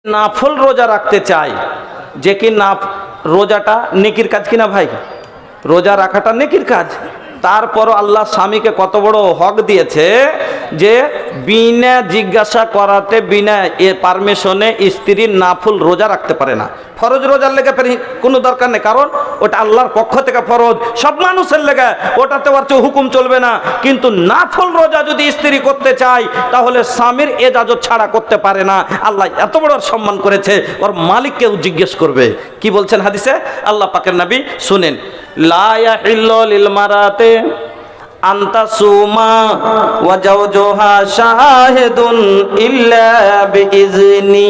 নাফল রোজা রাখতে চাই, যে কি না রোজাটা নেকির কাজ কিনা ভাই, রোজা রাখাটা নেকির কাজ। তারপরও আল্লাহ স্বামীকে কত বড় হক দিয়েছে যে বিনা জিজ্ঞাসা করাতে, বিনা পারমিশনে স্ত্রীর নাফল রোজা রাখতে পারে না। ফরজ রোজার লেগে কোনো দরকার নেই, কারণ ওটা আল্লাহর পক্ষ থেকে ফরজ, সব মানুষের লেগে, ওটাতে ওর হুকুম চলবে না। কিন্তু নাফল রোজা যদি স্ত্রী করতে চায় তাহলে স্বামীর এজাজত ছাড়া করতে পারে না। আল্লাহ এত বড় সম্মান করেছে, ওর মালিককেও জিজ্ঞেস করবে। কি বলছেন হাদিসে আল্লাহ পাকের নবী, শুনেন, লা ইয়াহিল্লু লিল মারাতে আনতা সুমা ওয়া জাওজুহা শাহিদুন ইল্লা বিইজনি।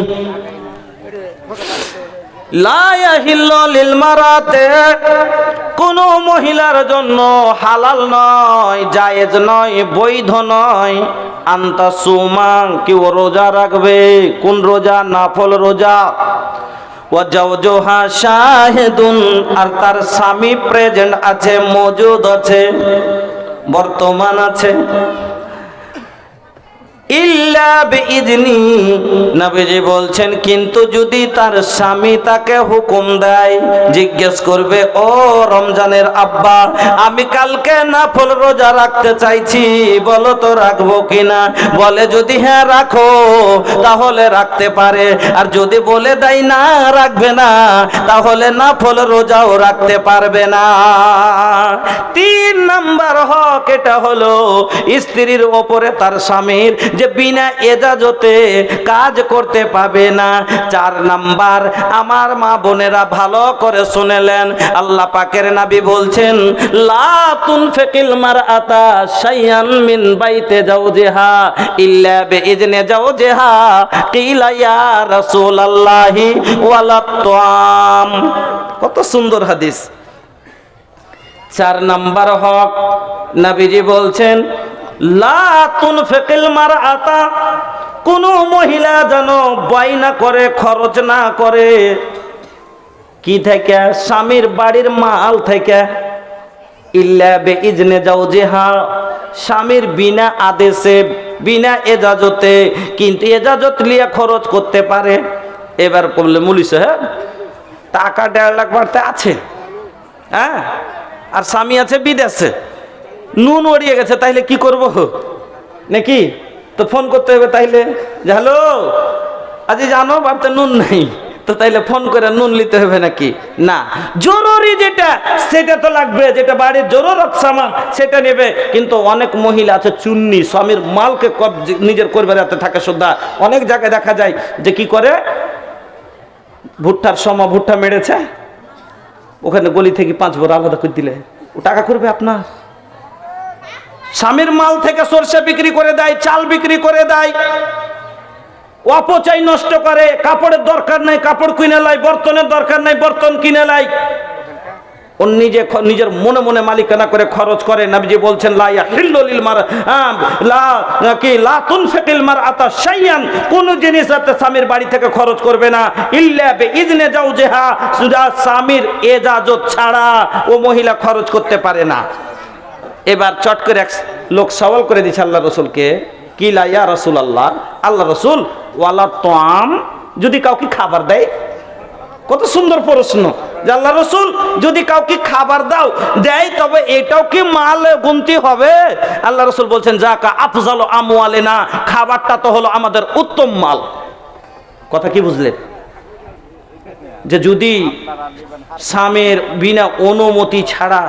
লা ইয়াহিল্লু লিল মারাতে, কোন মহিলার জন্য হালাল নয়, জায়েজ নয়, বৈধ নয়, আনতা সুমা, কি ও রোজা রাখবে। কোন রোজা? নাফল রোজা। ওয়া জাওজুহা শাহিদুন, আর তার স্বামী প্রেজেন্ট আছে, মজুদ আছে, বর্তমান আছে। ইল্লা বিইজনি, নবীজি বলছেন কিন্তু যদি তার স্বামী তাকে হুকুম দেয়, জিজ্ঞেস করবে, ও রমজানের আব্বা, আমি কালকে নাফল রোজা রাখতে চাইছি, বলো তো রাখবো কিনা। বলে যদি হ্যাঁ রাখো তাহলে রাখতে পারে, আর যদি বলে দেয় না রাখবে না তাহলে নাফল রোজাও রাখতে পারবে না। 3 নাম্বার হক এটা হলো স্ত্রীর ওপরে তার স্বামীর, যে বিনা এজাজতে কাজ করতে পাবে না। 4 নাম্বার, আমার মা বোনেরা ভালো করে শুনেলেন, আল্লাহ পাকের নবী বলছেন, লা তুনফিকিল মারআতা শাইআন মিন বাইতে জাওজিহা ইল্লা বিইজনি জাওজিহা, কিলা ইয়া রাসূলুল্লাহি ওয়ালা তুআম। কত সুন্দর হাদিস। 4 নাম্বার হক, নবীজি বলছেন, লা তুনফিকিল মারআতা, কোন মহিলা যেন ব্যয় না করে, খরচ না করে। কি থেকে? স্বামীর বাড়ির মাল থেকে। ইল্লা বিইজনি জাওজিহা, স্বামীর বিনা আদেশে, বিনা এজাজতে, কিন্তু এজাজত লিয়ে খরচ করতে পারে। এবার বললে মুলি সাহেব টাকা 1.5 লাখ বাড়তে আছে, হ্যাঁ, আর স্বামী আছে বিদেশে, নুন ওড়িয়ে গেছে, তাইলে কি করব নাকি? তো ফোন করতে হবে তাইলে, যে হ্যালো আজি জানো বাড়িতে নুন নাই, তো তাইলে ফোন করে নুন নিতে হবে নাকি? না, জরুরি যেটা সেটা তো লাগবে, যেটা বাড়ির জরুরত সামান সেটা নেবে। কিন্তু অনেক মহিলা আছে চুন্নি, স্বামীর মালকে নিজের করবে রাতে থাকে সুদ্ধা। অনেক জায়গায় দেখা যায় যে কি করে, ভুট্টার সময় ভুট্টা মেরেছে, ওখানে গলি থেকে 5 বড় আলাদা করে দিলে ও টাকা করবে আপনার। স্বামীর মাল থেকে সরষে বিক্রি করে দেয়, চাল বিক্রি করে দেয়, অপচয় নষ্ট করে। কাপড়ের দরকার নাই, কাপড় কিনে লাই, বর্তনের দরকার নাই, বর্তন কিনে লাই। ও নিজের মনে মনে মালিকানা করে খরচ করে। নবীজি বলছেন, লা ইয়াহিল্লু লিল লা তুনফিকিল মারআতা শাইআন, কোন জিনিস যাতে স্বামীর বাড়ি থেকে খরচ করবে না, ইল্লা বিইজনি জাওজিহা, স্বামীর এজাজত ছাড়া ও মহিলা খরচ করতে পারে না। এবার চট করে এক লোক সওয়াল করে দিচ্ছে আল্লাহ রসুলকে, কি লা ইয়া রাসূলুল্লাহ, আল্লাহ রসুল, ওয়ালা তুআম, যদি কাউকে খাবার দেয়। কত সুন্দর প্রশ্ন, যে আল্লাহ রসুল যদি কাউকে খাবার দেয় তবে এটাও কি মাল গুনতি হবে? আল্লাহ রসুল বলছেন, যাকা আফজালু আমওয়ালিনা, খাবারটা তো হলো আমাদের উত্তম মাল। কথা কি বুঝলেন? যে যদি স্বামীর বিনা অনুমতি ছাড়া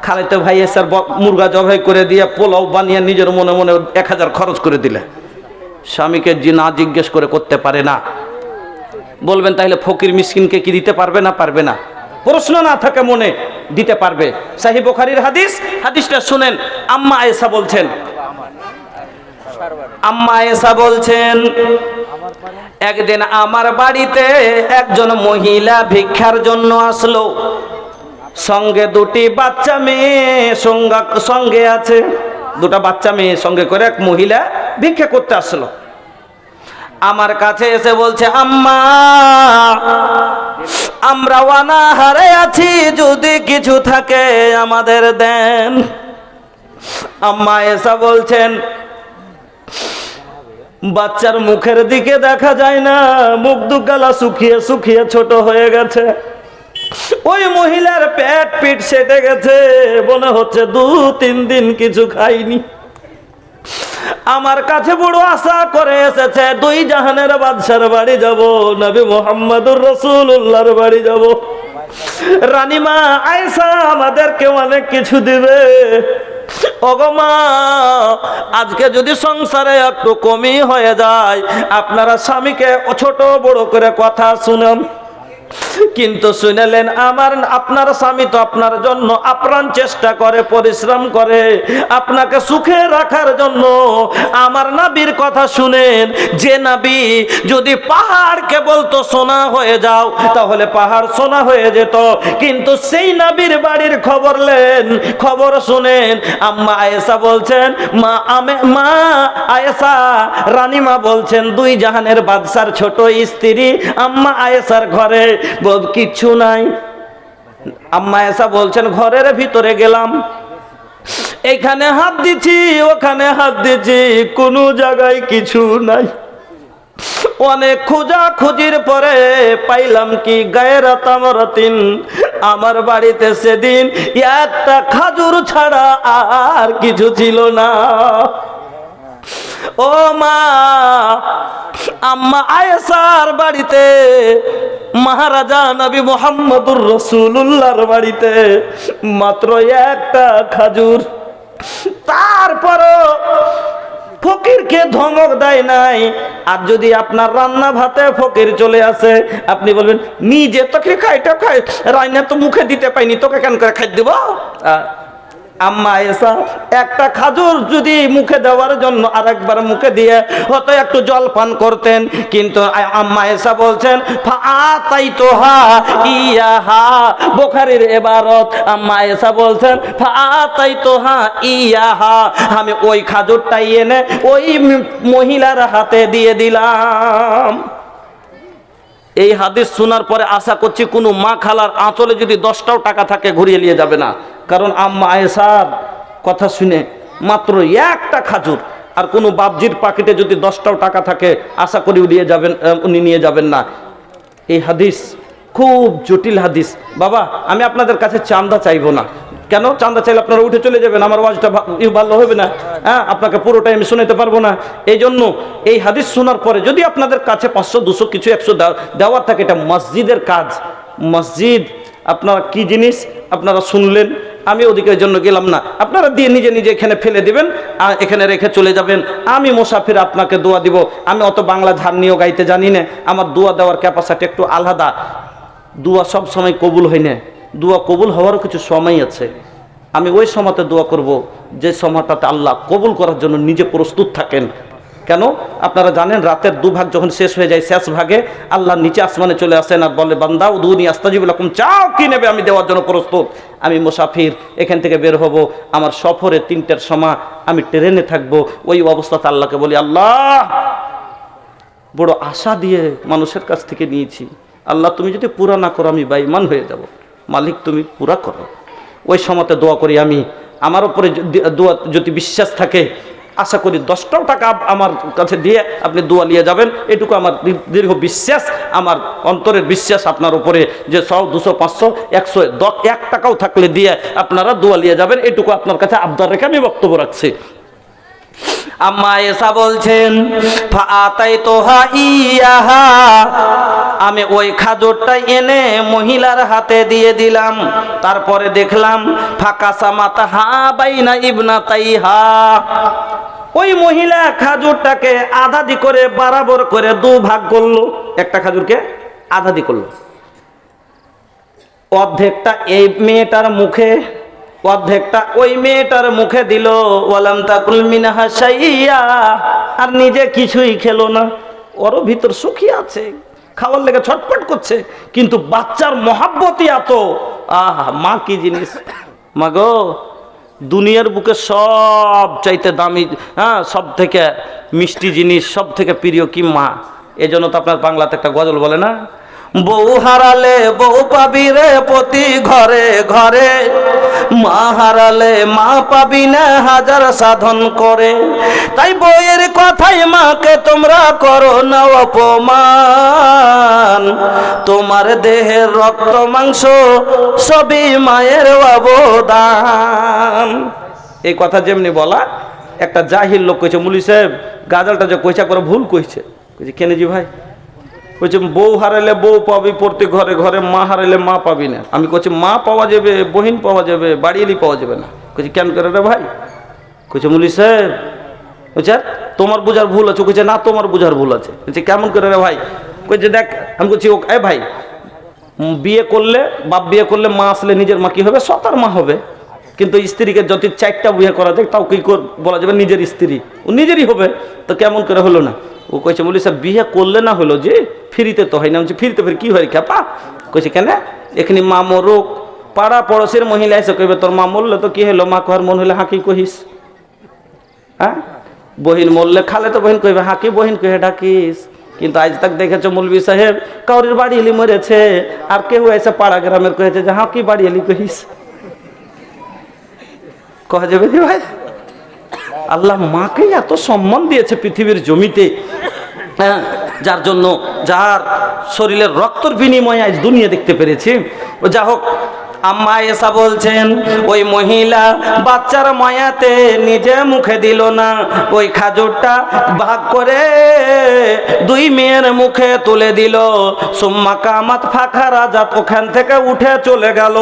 খালিতে ভাই এসার মুরগা জবাই করে দিয়ে পোলাও বানিয়ে নিজের মনে মনে 1000 খরচ করে দিলে, স্বামীকে না জিজ্ঞেস করে করতে পারে না, বলবেন তাহলে ফকির মিসকিনকে কি দিতে পারবে না? পারবে না। প্রশ্ন না থাকে মনে, দিতে পারবে। সহিহ বুখারীর হাদিস, হাদিসটা শুনেন। আম্মা আয়েশা বলছেন, আম্মা আয়েশা বলছেন, একদিন আমার বাড়িতে একজন মহিলা ভিক্ষার জন্য আসলো, সঙ্গে 2টি বাচ্চা মেয়ে সঙ্গে আছে। 2টা বাচ্চা মেয়ে সঙ্গে করে এক মহিলা ভিক্ষা করতে আসলো। আমার কাছে এসে বলছে, আম্মা আমরা অনাহারে আছি, যদি কিছু থাকে আমাদের দেন। আম্মা আয়েশা বলছেন, বাচ্চার মুখের দিকে দেখা যায় না, মুখ দুগালা শুকিয়ে শুকিয়ে ছোট হয়ে গেছে। ওই মহিলার পেট পিঠ সেটে গেছে, মনে হচ্ছে 2-3 দিন কিছু খাইনি। আমার কাছে বড় আশা করে এসেছে, 2 জাহানের বাদশার বাড়ি যাব, নবী মুহাম্মদুর রাসূলুল্লাহর বাড়ি যাব। রানীমা আয়েশা আমাদেরকে অনেক কিছু দিবে। ওগো মা, আজকে যদি সংসারে একটু কমই হয়ে যায়, আপনারা স্বামীকে ছোট বড় করে কথা শুনেন, কিন্তু শুনেলেন আপনার স্বামী তো আপনার জন্য আপ্রাণ চেষ্টা করে, পরিশ্রম করে আপনাকে সুখে রাখার জন্য। আমার নবীর কথা শুনেন, যে নবী যদি পাহাড়কে বলতো সোনা হয়ে যাও, তাহলে পাহাড় সোনা হয়ে যেত। কিন্তু সেই নবীর বাড়ির খবর শুনেন। আম্মা আয়েশা বলছেন, মা আয়েশা, রানীমা বলছেন, 2 জাহানের বাদশার ছোট স্ত্রী আম্মা আয়েশার ঘরে কিচ্ছু নাই। আম্মা আয়েশা বলছেন, ঘরের ভিতরে গেলাম, এখানে হাত দিচ্ছি, ওখানে হাত দিচ্ছি, কোনো জায়গায় কিছু নাই। অনেক খোঁজাখুঁজির পরে পাইলাম কি, গায়রা তামরাতিন, আমার বাড়িতে সেদিন একটা খাজুর ছাড়া আর কিছু ছিল না। ও মা, আম্মা আয়েশার বাড়িতে, মহারাজা নবী মুহাম্মদুর রাসূলুল্লাহর বাড়িতে মাত্র একটা খাজুর। তারপরও ফকিরকে ধমক দেয় নাই। আর যদি আপনার রান্না ভাতে ফকির চলে আসে, আপনি বলবেন, নিজে তোকে খাইটা খাই, রান্না তো মুখে দিতে পাইনি, তোকে কেন করে খাই দিব? আম্মা আয়েশা একটা খাজুর যদি মুখে দেওয়ার জন্য আরেকবার মুখে দিয়ে হয়তো একটু জল পান করতেন, কিন্তু আম্মা আয়েশা বলছেন, ফাআতাইতুহা ইয়াহা, বুখারীর ইবারত। আম্মা আয়েশা বলছেন, ফাআতাইতুহা ইয়াহা, আমি ওই খাজুরটাই এনে ওই মহিলার হাতে দিয়ে দিলাম। এই হাদিস শোনার পরে আশা করছি কোনো মা খালার আঁচলে যদি 10টাও টাকা থাকে ঘুরিয়ে নিয়ে যাবে না। কারণ আম্মা আয়েশার কথা শুনে মাত্র একটা খাজুর, আর কোনো বাবজির পাকেটে যদি 10টাও টাকা থাকে আশা করি উনি নিয়ে যাবেন না। এই হাদিস খুব জটিল হাদিস। বাবা, আমি আপনাদের কাছে চাঁদা চাইবো না। কেন? চাঁদা চাইলে আপনারা উঠে চলে যাবেন, আমার ওয়াজটা ভালো হবে না। হ্যাঁ, আপনাকে পুরোটাই আমি শোনাতে পারবো না। এই জন্য এই হাদিস শোনার পরে যদি আপনাদের কাছে 500-200 কিছু 100 দেওয়ার থাকে, এটা মসজিদের কাজ। মসজিদ আপনারা কি জিনিস আপনারা শুনলেন, আমি ওদিকের জন্য গেলাম না। আপনারা দিয়ে নিজে নিজে এখানে ফেলে দিবেন, আর এখানে রেখে চলে যাবেন। আমি মুসাফির, আপনাকে দোয়া দিব। আমি অত বাংলা ঝাড় নিয়েও গাইতে জানি না, আমার দোয়া দেওয়ার ক্যাপাসিটি একটু আলাদা। দোয়া সব সময় কবুল হয় না, দোয়া কবুল হওয়ারও কিছু সময় আছে। আমি ওই সময়তে দোয়া করব যে সময়টাতে আল্লাহ কবুল করার জন্য নিজে প্রস্তুত থাকেন। কেন? আপনারা জানেন, রাতের 2 ভাগ যখন শেষ হয়ে যায়, শেষ ভাগে আল্লাহ নিচে আসমানে চলে আসেন আর বলে, বান্দা উদুনি আস্তাজিব লাকুম, চাও কি নেবে, আমি দেওয়ার জন্য প্রস্তুত। আমি মুসাফির, এখান থেকে বের হব, আমার সফরে 3টার সময় আমি ট্রেনে থাকবো। ওই অবস্থাতে আল্লাহকে বলি, আল্লাহ বড় আশা দিয়ে মানুষের কাছ থেকে নিয়েছি, আল্লাহ তুমি যদি পুরা না করো আমি বেঈমান হয়ে যাব, মালিক তুমি পুরা করো। ওই সময়তে দোয়া করি আমি, আমার উপরে দোয়া যদি বিশ্বাস থাকে, আশা করি 10টাও টাকা আমার কাছে দিয়ে আপনি দোয়া নিয়ে যাবেন। এটুকু আমার দীর্ঘ বিশ্বাস, আমার অন্তরের বিশ্বাস আপনার উপরে, যে 100, 200, 500, 100, 1 টাকাও থাকলে দিয়ে আপনারা দোয়া নিয়ে যাবেন। এটুকু আপনার কাছে আবদার রেখে আমি বক্তব্য রাখছি। আম্মা আয়েশা বলছেন, ফাআতাইতুহা ইয়াহা, আমি ওই খাজুরটা এনে মহিলার হাতে দিয়ে দিলাম। তারপরে দেখলাম, ফাকাসামাতাহা বাইনা ইবনাতাইহা, ওই মহিলা খাজুরটাকে আধাদি করে বরাবর করে 2 ভাগ করলো। একটা খাজুরকে আধাদি করলো, অর্ধেকটা এই মেয়েটার মুখে, অর্ধেকটা ওই মেয়েটার মুখে দিল। ওয়ালাম তাকুল মিনহা শাইয়া, আর নিজে কিছুই খেলো না। ওরও ভিতর সুখী আছে, খাওয়ার লেগে ছটফট করছে, কিন্তু বাচ্চার মহাব্বতই এত। আহা, মা কি জিনিস! মা গো, দুনিয়ার বুকে সব চাইতে দামি, হ্যাঁ, সব থেকে মিষ্টি জিনিস, সব থেকে প্রিয় কি মা। এজন্য তো আপনার বাংলাতে একটা গজল বলে না, বউ হারালে বউ পাবি রে প্রতি ঘরে ঘরে, মা হারালে মা পাবি না হাজার সাধন করে। তাই বইয়ের কথাই মাকে তোমরা করো না অপমান, তোমার দেহের রক্ত মাংস সবই মায়ের অবদান। এই কথা যেমনি বলা, একটা জাহিল লোক কইছে, মুলি সাহেব গাজালটা যে কইছা করে ভুল কইছে। কইছে কেনেজি ভাই? কইছে বউ হারাইলে বউ পাবি প্রতি ঘরে ঘরে, মা হারাইলে মা পাবি না। আমি কইছি মা পাওয়া যাবে, বহিন পাওয়া যাবে, বাড়িয়েলি পাওয়া যাবে না। কইছে কেন করে রে ভাই? কইছে মুলি সাহেব, কইছে তোমার বুঝার ভুল আছে। কইছে না, তোমার বুঝার ভুল আছে। কইছে কেমন করে রে ভাই? কইছে দেখ, আমি কইছি ও এ ভাই, বিয়ে করলে বাপ বিয়ে করলে মা আসলে নিজের মা কি হবে? সতার মা হবে। কিন্তু স্ত্রীকে যদি 4টা বিয়ে করা যায় তাও কি বলা যাবে নিজের স্ত্রী? ও নিজেরই হবে। তো কেমন করে হলো না? ও কইছে বলি স্যার বিয়ে করলে না হলো যে ফ্রিতে তো হয় না। ফ্রিতে ফির কি হয় খেপা? কইছে কেন? এখানে মা মরুক, পাড়া পড়োশের মহিলা এসে কইবে তোর মা মরলে তো কি হলো, মা কহার মন হলে হাঁকি কহিস। হ্যাঁ, বহিন মরলে খালে তো বহিন কইবে হাঁকি বহিন কহে ডাকিস। কিন্তু আজ তাক দেখেছো মৌলভী সাহেব কাউরির বাড়ি এলি মরেছে, আর কেউ এসে পাড়া গ্রামের কয়েছে যে হাঁকি বাড়ি এলি কহিস। কয়া যাবে কি ভাই? আল্লাহ মাকে এত সম্মান দিয়েছে পৃথিবীর জমিতে, হ্যাঁ, যার জন্য যার শরীরের রক্তর বিনিময়ে আজ দুনিয়া দেখতে পেরেছি। ও যা হোক, আম্মা এসা বলছেন ওই মহিলা বাচ্চার মায়াতে নিজে মুখে দিল না, ওই খাজুরটা ভাগ করে 2 মেয়ের মুখে তুলে দিল। সুম্মা কামাত ফাঁকা রাজাত, ওখান থেকে উঠে চলে গেল।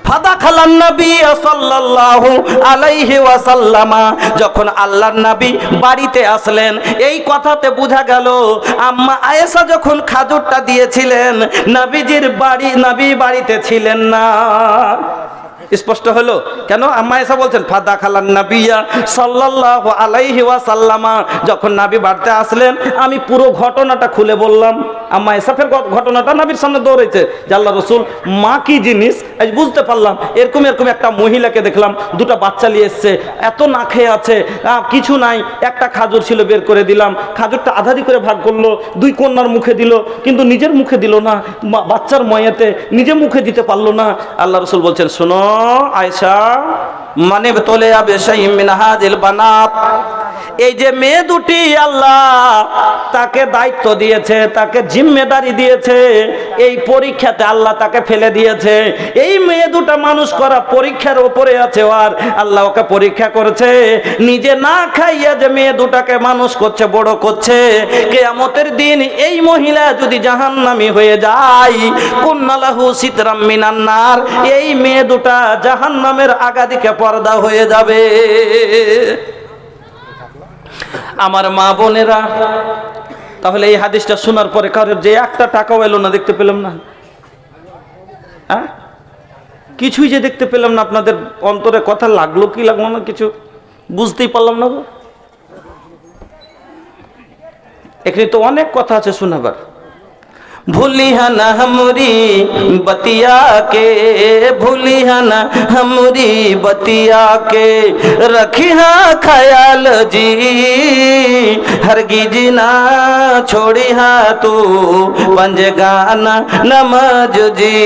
ফাদাখালান নবী সাল্লাল্লাহু আলাইহি ওয়াসাল্লামা, যখন আল্লাহর নবী বাড়িতে আসলেন, এই কথাতে বোঝা গেল আম্মা আয়েশা যখন খাজুরটা দিয়েছিলেন নবী বাড়িতে ছিলেন না। স্পষ্ট হলো কেন? আম্মা আয়েশা বলছেন ফাদাখালান নবিয়্যা সাল্লাল্লাহু আলাইহি ওয়াসাল্লামা, যখন নবী বাড়িতে আসলেন আমি পুরো ঘটনাটা খুলে বললাম। আম্মা আয়েশা ফের ঘটনাটা নবীর সামনে দৌড়াইছে যে আল্লাহ রাসূল মা কি জিনিস আজ বুঝতে পারলাম। এরকম একটা মহিলাকে দেখলাম 2টা বাচ্চা নিয়ে এসছে, এত না খেয়ে আছে, কিছু নাই, একটা খাজুর ছিল বের করে দিলাম, খাজুরটা আধারি করে ভাগ করলো, 2 কন্যার মুখে দিল, কিন্তু নিজের মুখে দিল না, বাচ্চার ময়াতে নিজে মুখে দিতে পারলো না। আল্লাহ রাসূল বলছেন শোনো আয়েশা, মানে তোলে আবে শাইম মিন হাযিল বানাত, এই যে মেয়ে দুটি আল্লাহ তাকে দায়িত্ব দিয়েছে, তাকে জিম্মেদারি দিয়েছে, এই পরীক্ষাতে আল্লাহ তাকে ফেলে দিয়েছে। এই মেয়ে দুটা মানুষ করা পরীক্ষার উপরে আছে, আর আল্লাহ ওকে পরীক্ষা করছে। নিজে না খাইয়া যে মেয়ে দুটাকে মানুষ করছে, বড় করছে, কিয়ামতের দিন এই মহিলা যদি জাহান্নামী হয়ে যায়, কুন্নালাহু সিতরাম মিনান নার, এই মেয়ে দুটা জাহান্নামের আগাদিকে পর্দা হয়ে যাবে। আমার মা বোনেরা, তাহলে এই হাদিসটা শোনার পরে কারোর যে একটা টাকাও এলো না, দেখতে পেলাম না, হ্যাঁ, কিছুই যে দেখতে পেলাম না, আপনাদের অন্তরে কথা লাগলো কি লাগলো না কিছু বুঝতেই পারলাম না। এখানে তো অনেক কথা আছে শোনাবার। भूलिया न हमरी बतिया के, भूलिया न हमरी बतिया के, रखिया ख्याल जी हरगिज ना छोड़िया तू पंजगाना नमज जी,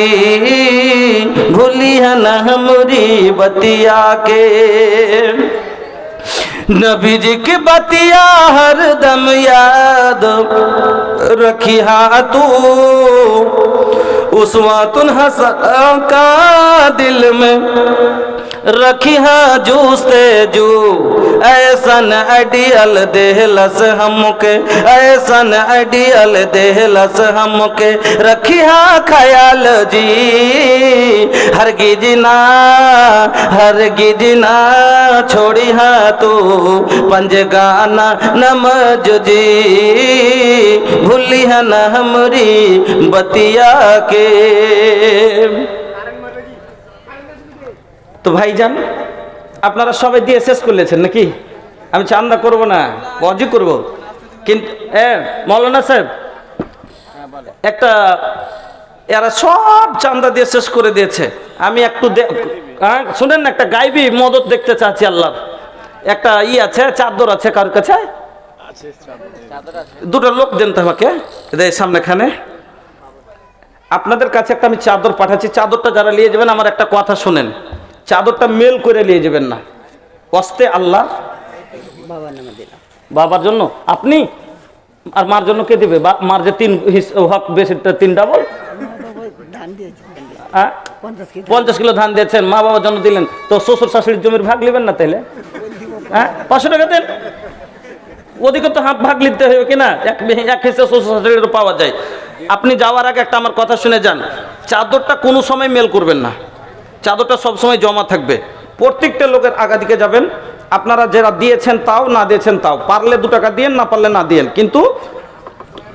भूलिया न हमरी बतिया के। नबी जी की बतिया हर दम याद रखिया तू, उस्वातुन हसन का दिल में रखिया जूस्ते जू, ऐसन अडियल देहलस हमके, ऐसन अडियल देहलस हमके, रखिया ख्याल जी हरगिज ना छोड़िया तू पंजगाना नमज जी, भूलिया न हमरी बतिया के। তো ভাইজান আপনারা সবাই দিয়ে শেষ করলেছেন নাকি? আমি চান্দা করব না, ওয়াজি করব, কিন্তু মৌলানা সাহেব একটা এরা সব চান্দা দিয়ে শেষ করে দিয়েছে। আমি একটু শুনেন না, একটা গাইবি মদত দেখতে চাচ্ছি। আল্লাহ একটা আছে, চাদর আছে কার কাছে? 2টা লোক দেন তো আমাকে সামনেখানে। আপনাদের কাছে একটা আমি চাদর পাঠাচ্ছি, চাদরটা যারা নিয়ে যাবেন আমার একটা কথা শুনেন। চাদরটা মেল করে নিয়ে যাবেন না, কষ্টে আল্লাহ বাবার নামে দিলাম। বাবার জন্য আপনি, আর মার জন্য কে দিবে? মার যে তিন হক বেশি, তিন ডাবল ধান দিয়েছে 50 কিলো ধান দিয়েছেন, মা বাবার জন্য দিলেন, তো শ্বশুর শাশুড়ির জমির ভাগ নেবেন না তাইলে? 500 টাকা দেন, ওদিকে তো হাত ভাগ নিতে হবে কিনা, এক হিসেবে শ্বশুর শাশুড়িরও পাওয়া যায়। আপনি যাওয়ার আগে একটা আমার কথা শুনে যান, চাদরটা কোনো সময় মেল করবেন না, চাদরটা সবসময় জমা থাকবে। প্রত্যেকটা লোকের আগা দিকে যাবেন, আপনারা যারা দিয়েছেন তাও, না দিয়েছেন তাও, পারলে 2 টাকা দিয়েন, না পারলে না দিয়েন, কিন্তু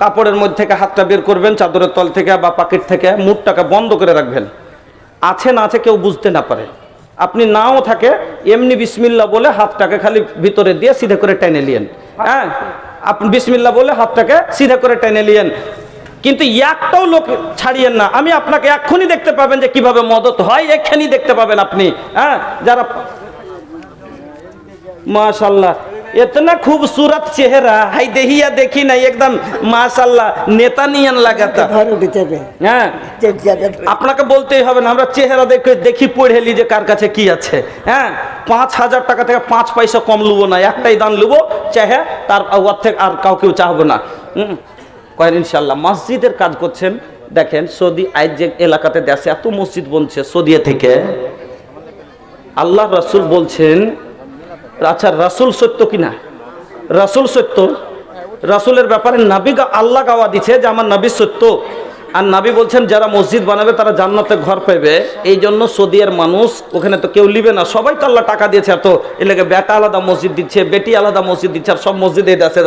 কাপড়ের মধ্যে থেকে হাতটা বের করবেন, চাদরের তল থেকে বা পকেট থেকে, মুখটাকে বন্ধ করে রাখবেন, আছে না আছে কেউ বুঝতে না পারে। আপনি নাও থাকে এমনি বিসমিল্লাহ বলে হাতটাকে খালি ভিতরে দিয়ে সিধে করে টেনে নিয়েন। হ্যাঁ, আপনি বিসমিল্লাহ বলে হাতটাকে সিধে করে টেনে নিয়েন, কিন্তু একটাও লোক ছাড়িয়েন না। আমি আপনাকে এক্ষুনি দেখতে পাবেন যে কিভাবে মদত হয়, এক্ষুনি দেখতে পাবেন আপনি। হ্যাঁ, যারা माशाल्लाह इतना खूबसूरत चेहरा हाई देहिया देखी नहीं एकदम माशाल्लाह नेता नियन लगाता। হ্যাঁ, আপনাকে বলতেই হবে না, আমরা চেহারা দেখে দেখি পড়ে লি যে কার কাছে কি আছে। হ্যাঁ, 5000 টাকা থেকে 5 পয়সা কম লুবো না, একটাই দান লুবো, চাহে তার ওর থেকে আর কাউকেও চাহবো না। কয়েন ইনশাল্লাহ। মসজিদের কাজ করছেন, দেখেন সৌদি আজ যে এলাকাতে দেশে এত মসজিদ বনছে সৌদি থেকে, আল্লাহ রাসূল বলছেন, আচ্ছা রাসূল সত্য কিনা? রাসূল সত্য, রাসূলের ব্যাপারে নবী আল্লাহ গাওয়া দিচ্ছে যে আমার নবী সত্য, আর নবী বলছেন যারা মসজিদ বানাবে তারা জান্নাতে ঘর পাবে। এই জন্য সৌদির মানুষ ওখানে তো কেউ লিবে না, সবাই তো আল্লাহ টাকা দিয়েছে, এত এলাকা বেটা আলাদা মসজিদ দিচ্ছে, বেটি আলাদা মসজিদ দিচ্ছে, আর সব মসজিদে দেশে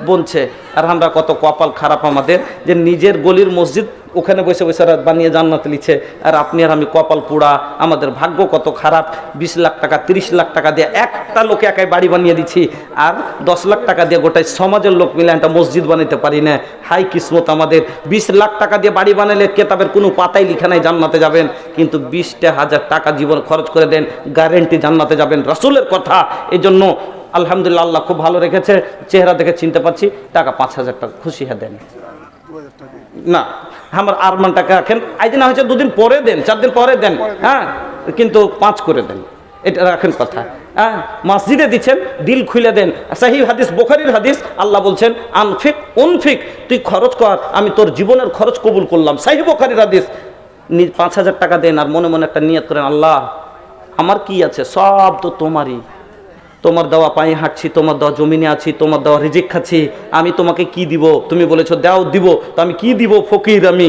বনছে। আর আমরা কত কপাল খারাপ আমাদের যে নিজের গলির মসজিদ ওখানে বসে বসে বানিয়ে জান্নাত লিখছে, আর আপনি আর আমি কপাল পোড়া, আমাদের ভাগ্য কত খারাপ। 20 লাখ টাকা 30 লাখ টাকা দিয়ে একটা লোকে একাই বাড়ি বানিয়ে দিচ্ছি, আর 10 লাখ টাকা দিয়ে গোটাই সমাজের লোক মিলে একটা মসজিদ বানাতে পারি না। হাই কিসমত আমাদের। 20 লাখ টাকা দিয়ে বাড়ি বানালে কেতাবের কোনো পাতাই লিখা নাই জান্নাতে যাবেন, কিন্তু 20,000 টাকা জীবন খরচ করে দেন, গ্যারেন্টি জান্নাতে যাবেন, রাসূলের কথা। এই জন্য আলহামদুলিল্লাহ আল্লাহ খুব ভালো রেখেছে, চেহারা দেখে চিনতে পারছি। টাকা 5000 টাকা খুশি হয়ে দেন না, আমার আরমান টাকা রাখেন, আজ না হয়েছে 2 দিন পরে দেন, 4 দিন পরে দেন, হ্যাঁ, কিন্তু 5 করে দেন, এটা রাখেন কথা। হ্যাঁ, মসজিদে দিচ্ছেন, দিল খুলে দেন। সহিহ হাদিস, বুখারীর হাদিস, আল্লাহ বলছেন আনফিক উনফিক, তুই খরচ কর, আমি তোর জীবনের খরচ কবুল করলাম। সহিহ বুখারীর হাদিস। 5000 টাকা দেন, আর মনে মনে একটা নিয়ত করেন, আল্লাহ আমার কি আছে, সব তো তোমারই, তোমার দেওয়া পায়ে হাঁটছি, তোমার দেওয়া জমিনে আছি, তোমার দেওয়া রিজিক খাচ্ছি, আমি তোমাকে কি দিব? তুমি বলেছো দাও দিব, তো আমি কি দিব? ফকির আমি।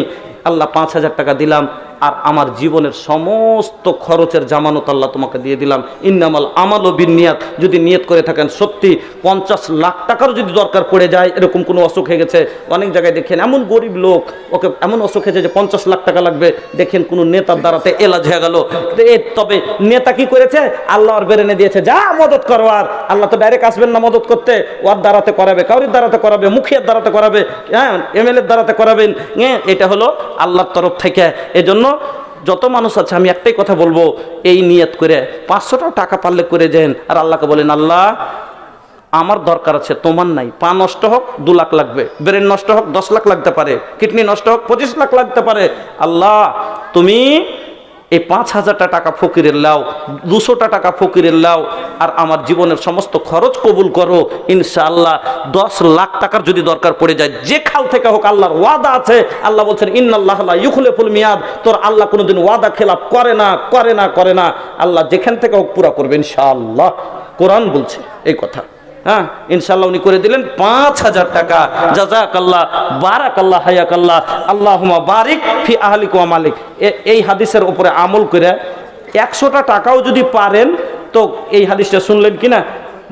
আল্লাহ 5000 টাকা দিলাম, আর আমার জীবনের সমস্ত খরচের জামানত আল্লাহ তোমাকে দিয়ে দিলাম। ইন্নামাল আমালু বিন্নিয়াত, যদি নিয়ত করে থাকেন সত্যি 50 লাখ টাকারও যদি দরকার পড়ে যায়, এরকম কোনো অসুখ হয়ে গেছে, অনেক জায়গায় দেখেন এমন গরিব লোক, ওকে এমন অসুখ হয়েছে যে 50 লাখ টাকা লাগবে, দেখেন কোনো নেতার দ্বারাতে এলাজ হয়ে গেল। তবে নেতা কি করেছে? আল্লাহ আর বেরেনে দিয়েছে, যা মদত করো। আর আল্লাহ তো ডাইরেক্ট আসবেন না মদত করতে, ওর দ্বারাতে করাবে, কাউরির দ্বারাতে করাবে, মুখিয়ার দ্বারাতে করাবে, হ্যাঁ, এমএলএর দ্বারাতে করাবেন। এটা হলো আল্লাহর তরফ থেকে। এজন্য যত মানুষ আছে আমি একটাই কথা বলবো, এই নিয়ত করে 500 টাকা পারলে করে যান, আর আল্লাহকে বলেন, আল্লাহ আমার দরকার আছে, তোমার নাই। পা নষ্ট হোক 2 লাখ লাগবে, ব্রেন নষ্ট হোক 10 লাখ লাগতে পারে, কিডনি নষ্ট হোক 25 লাখ লাগতে পারে। আল্লাহ তুমি এই 5000 টাকা ফকিরের লাও, 200 টাকা ফকিরের লাও, আর আমার জীবনের সমস্ত খরচ কবুল করো। ইনশাআল্লাহ 10 লাখ টাকার যদি দরকার পড়ে যায়, যে খাল থেকে হোক, আল্লাহর ওয়াদা আছে। আল্লাহ বলছেন ইন্নাল্লাহ লা ইউখলিফুল মিয়াদ, তোর আল্লাহ কোনোদিন ওয়াদা খেলাপ করে না, করে না, করে না। আল্লাহ যেখান থেকে হোক পুরা করবে ইনশাআল্লাহ। কোরআন বলছে এই কথা। হ্যাঁ, ইনশাআল্লাহ উনি করে দিলেন 5000 টাকা। জাযাকাল্লাহ, বারাকাল্লাহ, হায়াকাল্লাহ, আল্লাহুম্মা বারিক ফি আহলিকা ওয়া মালিক। এই হাদিসের উপরে আমল করে 100টা টাকাও যদি পারেন, তো এই হাদিসটা শুনলেন কিনা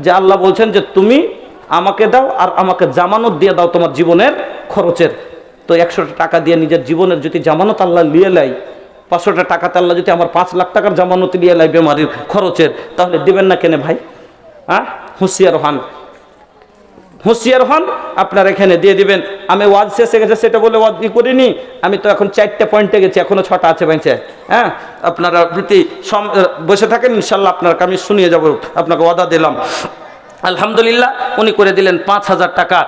যে আল্লাহ বলছেন যে তুমি আমাকে দাও, আর আমাকে জামানত দিয়ে দাও তোমার জীবনের খরচের। তো 100টা টাকা দিয়ে নিজের জীবনের যদি জামানত আল্লাহ নিয়ে নেয়, 500টা টাকাতে আল্লাহ যদি আমার 5 লাখ টাকার জামানত নিয়ে নেয় বেমারির খরচের, তাহলে দিবেন না কেন ভাই? হ্যাঁ, হুঁশিয়ার হন, হুঁশিয়ার হন, আপনার এখানে দিয়ে দিবেন। আমি ওয়াজ শেষে গেছে সেটা বলে ওয়াজ করিনি, আমি তো এখন 4টে পয়েন্টে গেছি, এখনো 6টা আছে বেঁচে। হ্যাঁ, আপনারা প্রীতি বসে থাকেন, ইনশাল্লাহ আপনাকে আমি শুনিয়ে যাব, আপনাকে ওয়াদা দিলাম। আলহামদুলিল্লাহ উনি করে দিলেন 5000 টাকা।